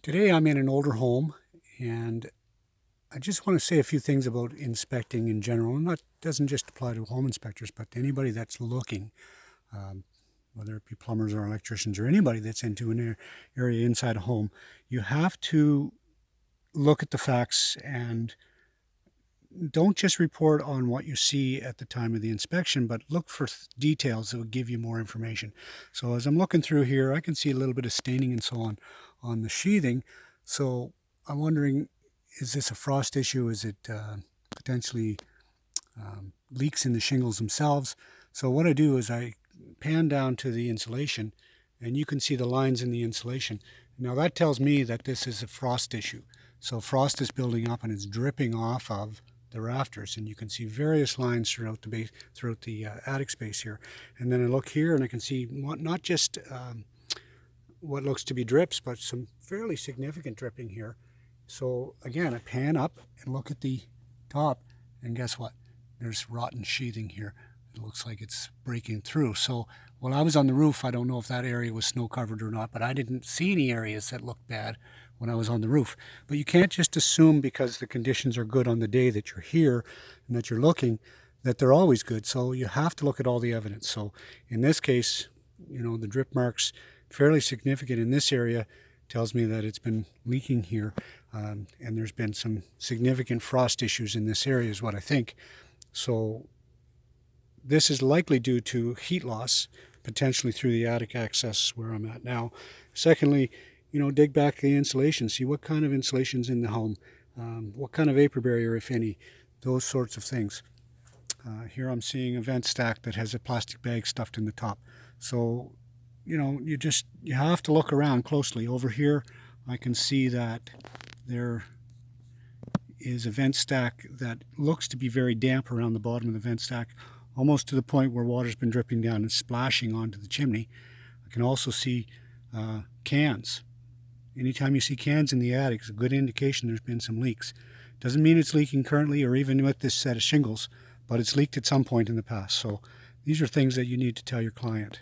Today I'm in an older home, and I just want to say a few things about inspecting in general. And that doesn't just apply to home inspectors, but to anybody that's looking, um, whether it be plumbers or electricians or anybody that's into an area inside a home. You have to look at the facts and don't just report on what you see at the time of the inspection, but look for details that will give you more information. So as I'm looking through here, I can see a little bit of staining and so on the sheathing. So I'm wondering, is this a frost issue? Is it potentially leaks in the shingles themselves? So what I do is I pan down to the insulation, and you can see the lines in the insulation. Now that tells me that this is a frost issue. So frost is building up and it's dripping off of the rafters, and you can see various lines throughout the base, throughout the attic space here. And then I look here and I can see not just what looks to be drips, but some fairly significant dripping here. So again, I pan up and look at the top, and guess what? There's rotten sheathing here. It looks like it's breaking through. So while I was on the roof, I don't know if that area was snow covered or not, but I didn't see any areas that looked bad when I was on the roof. But you can't just assume because the conditions are good on the day that you're here and that you're looking that they're always good. So you have to look at all the evidence. So in this case, the drip marks fairly significant in this area tells me that it's been leaking here, and there's been some significant frost issues in this area is what I think. So this is likely due to heat loss, potentially through the attic access where I'm at now. Secondly, dig back the insulation, see what kind of insulation's in the home, what kind of vapor barrier, if any, those sorts of things. Here I'm seeing a vent stack that has a plastic bag stuffed in the top. So, you have to look around closely. Over here, I can see that there is a vent stack that looks to be very damp around the bottom of the vent stack, almost to the point where water's been dripping down and splashing onto the chimney. I can also see cans. Anytime you see cans in the attic, it's a good indication there's been some leaks. Doesn't mean it's leaking currently or even with this set of shingles, but it's leaked at some point in the past. So these are things that you need to tell your client.